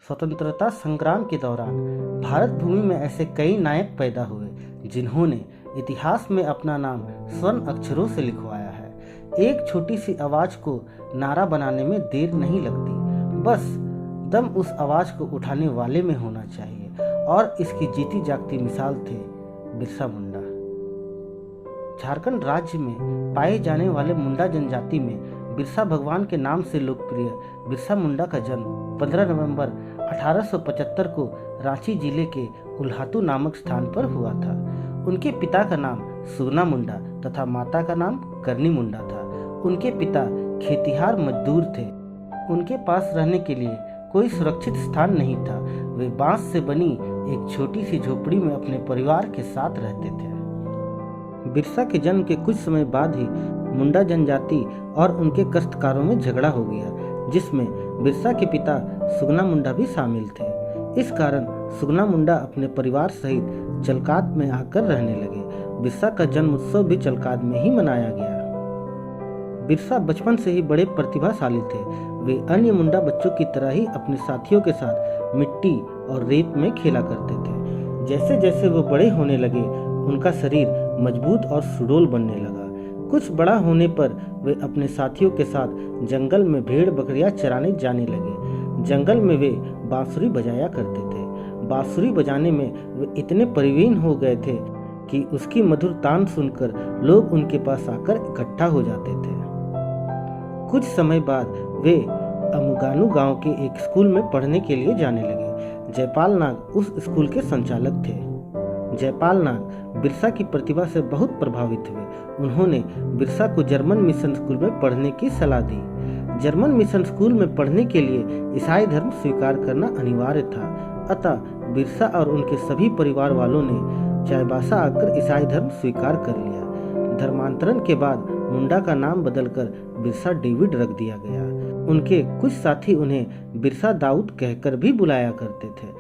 स्वतंत्रता संग्राम के दौरान भारत भूमि में ऐसे कई नायक पैदा हुए जिन्होंने इतिहास में अपना नाम स्वर्ण अक्षरों से लिखवाया है। एक छोटी सी आवाज़ को नारा बनाने में देर नहीं लगती, बस दम उस आवाज़ को उठाने वाले में होना चाहिए, और इसकी जीती जागती मिसाल थे बिरसा मुंडा। झारखंड राज्य में पाए जाने वाले मुंडा जनजाति में बिरसा भगवान के नाम से लोकप्रिय बिरसा मुंडा का जन्म 15 नवंबर 1875 को रांची जिले के उल्हातू नामक स्थान पर हुआ था। उनके पिता का नाम सुगना मुंडा तथा माता का नाम करनी मुंडा था। उनके पिता खेतिहार मजदूर थे। उनके पास रहने के लिए कोई सुरक्षित स्थान नहीं था। वे बांस से बनी एक छोटी सी झोपड़ी में अपने परिवार के साथ रहते थे। बिरसा के जन्म के कुछ समय बाद ही मुंडा जनजाति और उनके काश्तकारों में झगड़ा हो गया, जिसमें बिरसा के पिता सुगना मुंडा भी शामिल थे। इस कारण सुगना मुंडा अपने परिवार सहित चलकात में आकर रहने लगे। बिरसा का जन्म उत्सव भी चलकात में ही मनाया गया। बिरसा बचपन से ही बड़े प्रतिभाशाली थे। वे अन्य मुंडा बच्चों की तरह ही अपने साथियों के साथ मिट्टी और रेत में खेला करते थे। जैसे जैसे वो बड़े होने लगे, उनका शरीर मजबूत और सुडौल बनने लगा। कुछ बड़ा होने पर वे अपने साथियों के साथ जंगल में भेड़ बकरियां चराने जाने लगे। जंगल में वे बांसुरी बजाया करते थे। बांसुरी बजाने में वे इतने प्रवीण हो गए थे कि उसकी मधुर तान सुनकर लोग उनके पास आकर इकट्ठा हो जाते थे। कुछ समय बाद वे अमुगानू गांव के एक स्कूल में पढ़ने के लिए जाने लगे। जयपाल नाग उस स्कूल के संचालक थे। जयपाल नाग बिरसा की प्रतिभा से बहुत प्रभावित हुए। उन्होंने बिरसा को जर्मन मिशन स्कूल में पढ़ने की सलाह दी। जर्मन मिशन स्कूल में पढ़ने के लिए ईसाई धर्म स्वीकार करना अनिवार्य था, अतः बिरसा और उनके सभी परिवार वालों ने चाईबासा आकर ईसाई धर्म स्वीकार कर लिया। धर्मांतरण के बाद मुंडा का नाम बदलकर बिरसा डेविड रख दिया गया। उनके कुछ साथी उन्हें बिरसा दाऊद कहकर भी बुलाया करते थे।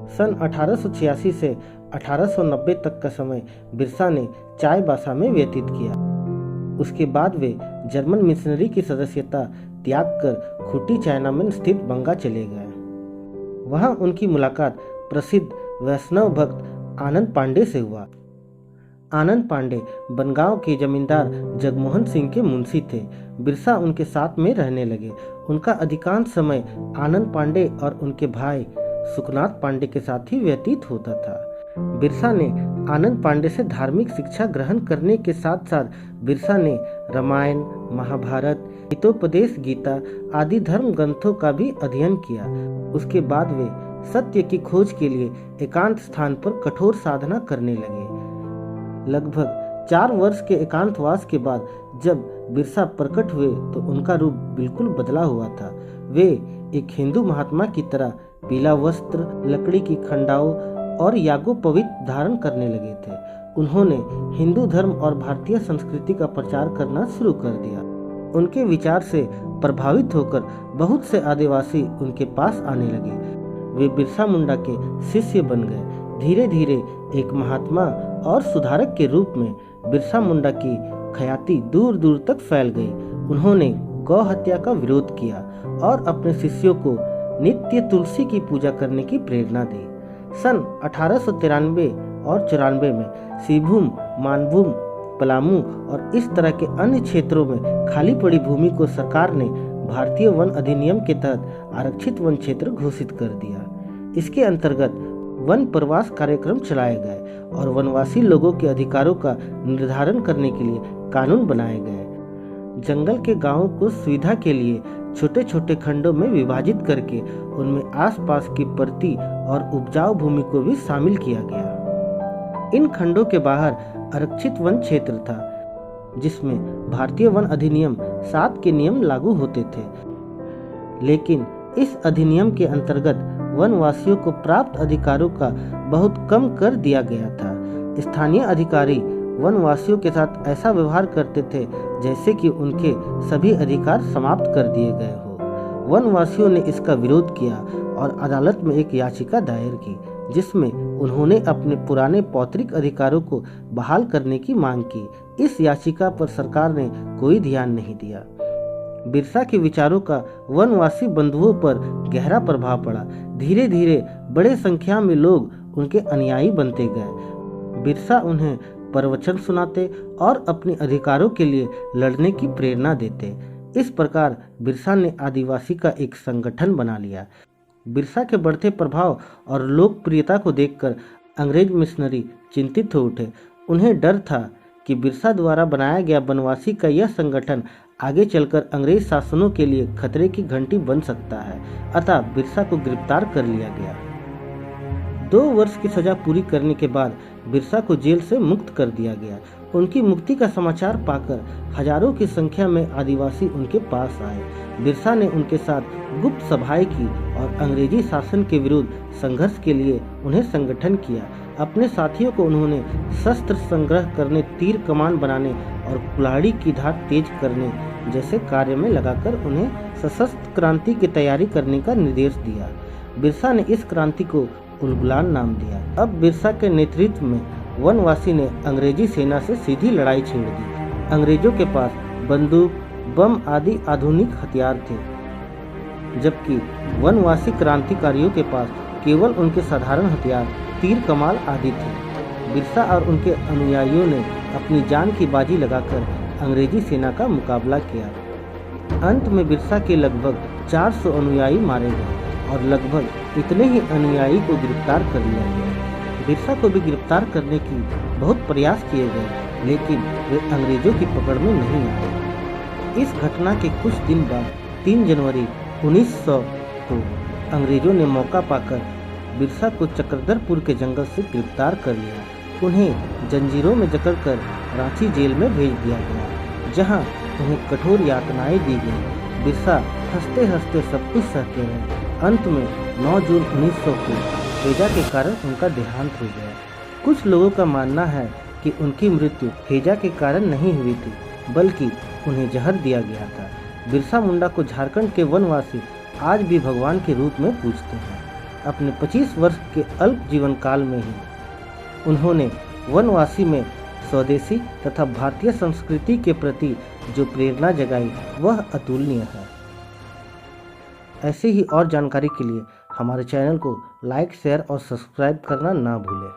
सन 1886 से 1890 तक का समय बिरसा ने चाईबासा में व्यतीत किया। उसके बाद वे जर्मन मिशनरी की सदस्यता त्याग कर खूटी चायनामेन स्थित बंगा चले गए। वहां उनकी मुलाकात प्रसिद्ध वैष्णव भक्त आनंद पांडे से हुआ। आनंद पांडे बनगांव के जमींदार जगमोहन सिंह के मुंशी थे। बिरसा उनके साथ में रहने लगे। उनका अधिकांश समय आनंद पांडे और उनके भाई सुखनाथ पांडे के साथ ही व्यतीत होता था। बिरसा ने आनंद पांडे से धार्मिक शिक्षा ग्रहण करने के साथ साथ बिरसा ने रामायण, महाभारत, हितोपदेश गीता आदि धर्म ग्रंथों का भी अध्ययन किया। उसके बाद वे सत्य की खोज के लिए एकांत स्थान पर कठोर साधना करने लगे। लगभग 4 वर्ष के एकांतवास के बाद जब बिरसा प्रकट हुए तो उनका रूप बिल्कुल बदला हुआ था। वे एक हिंदू महात्मा की तरह पीला वस्त्र, लकड़ी की खंडाओं और यागोपवीत धारण करने लगे थे। उन्होंने हिंदू धर्म और भारतीय संस्कृति का प्रचार करना शुरू कर दिया। उनके विचार से प्रभावित होकर बहुत से आदिवासी उनके पास आने लगे। वे बिरसा मुंडा के शिष्य बन गए। धीरे धीरे एक महात्मा और सुधारक के रूप में बिरसा मुंडा की ख्याति दूर दूर तक फैल गई। उन्होंने गौ हत्या का विरोध किया और अपने शिष्यों को नित्य तुलसी की पूजा करने की प्रेरणा दी। सन 1893 और 94 में सिंहभूम, मानभूम, पलामू और इस तरह के अन्य क्षेत्रों में खाली पड़ी भूमि को सरकार ने भारतीय वन अधिनियम के तहत आरक्षित वन क्षेत्र घोषित कर दिया। इसके अंतर्गत वन प्रवास कार्यक्रम चलाए गए और वनवासी लोगों के अधिकारों का निर्धारण करने के लिए कानून बनाए गए। जंगल के गांवों को सुविधा के लिए छोटे छोटे खंडों में विभाजित करके उनमें आसपास की परती और उपजाऊ भूमि को भी शामिल किया गया। इन खंडों के बाहर आरक्षित वन क्षेत्र था, जिसमें भारतीय वन अधिनियम 7 के नियम लागू होते थे। लेकिन इस अधिनियम के अंतर्गत वनवासियों को प्राप्त अधिकारों का बहुत कम कर दिया गया था। स्थानीय अधिकारी वनवासियों के साथ ऐसा व्यवहार करते थे जैसे कि उनके सभी अधिकार समाप्त कर दिए गए हो। वनवासियों ने इसका विरोध किया और अदालत में एक याचिका दायर की, जिसमें उन्होंने अपने पुराने पौतृक अधिकारों को बहाल करने की मांग की। इस याचिका पर सरकार ने कोई ध्यान नहीं दिया। बिरसा के विचारों का वनवासी बंधुओं पर गहरा प्रभाव पड़ा। धीरे धीरे बड़े संख्या में लोग उनके अनुयायी बनते गए। बिरसा उन्हें प्रवचन सुनाते और अपने अधिकारों के लिए लड़ने की प्रेरणा देते। इस प्रकार बिरसा ने आदिवासी का एक संगठन बना लिया। बिरसा के बढ़ते प्रभाव और लोकप्रियता को देखकर अंग्रेज मिशनरी चिंतित हो उठे। उन्हें डर था कि बिरसा द्वारा बनाया गया बनवासी का यह संगठन आगे चलकर अंग्रेज शासनों के लिए खतरे की घंटी बन सकता है। अतः बिरसा को गिरफ्तार कर लिया गया। 2 वर्ष की सजा पूरी करने के बाद बिरसा को जेल से मुक्त कर दिया गया। उनकी मुक्ति का समाचार पाकर हजारों की संख्या में आदिवासी उनके पास आए। बिरसा ने उनके साथ गुप्त सभाएं की और अंग्रेजी शासन के विरुद्ध संघर्ष के लिए उन्हें संगठन किया। अपने साथियों को उन्होंने शस्त्र संग्रह करने, तीर कमान बनाने और कुल्हाड़ी की धार तेज करने जैसे कार्य में लगाकर उन्हें सशस्त्र क्रांति की तैयारी करने का निर्देश दिया। बिरसा ने इस क्रांति को उलगुलान नाम दिया। अब बिरसा के नेतृत्व में वनवासी ने अंग्रेजी सेना से सीधी लड़ाई छेड़ दी। अंग्रेजों के पास बंदूक, बम आदि आधुनिक हथियार थे, जबकि वनवासी क्रांतिकारियों के पास केवल उनके साधारण हथियार, तीर कमाल आदि थे। बिरसा और उनके अनुयायियों ने अपनी जान की बाजी लगाकर अंग्रेजी सेना का मुकाबला किया। अंत में बिरसा के लगभग 400 अनुयायी मारे गए और लगभग इतने ही अनुयायी को गिरफ्तार कर लिया गया। बिरसा को भी गिरफ्तार करने की बहुत प्रयास किए गए, लेकिन वे अंग्रेजों की पकड़ में नहीं आए। इस घटना के कुछ दिन बाद 3 जनवरी 1900 को अंग्रेजों ने मौका पाकर बिरसा को चक्रधरपुर के जंगल से गिरफ्तार कर लिया। उन्हें जंजीरों में जकड़कर रांची जेल में भेज दिया गया, जहां उन्हें कठोर यातनाएं दी गई। बिरसा हंसते हंसते सब कुछ सहते रहे। अंत में 9 जून 1900 को हैजा के कारण उनका देहांत हो गया। कुछ लोगों का मानना है कि उनकी मृत्यु हैजा के कारण नहीं हुई थी, बल्कि उन्हें जहर दिया गया था। बिरसा मुंडा को झारखंड के वनवासी आज भी भगवान के रूप में पूजते हैं। अपने 25 वर्ष के अल्प जीवन काल में ही उन्होंने वनवासी में स्वदेशी तथा भारतीय संस्कृति के प्रति जो प्रेरणा जगाई वह अतुलनीय है। ऐसे ही और जानकारी के लिए हमारे चैनल को लाइक, शेयर और सब्सक्राइब करना ना भूलें।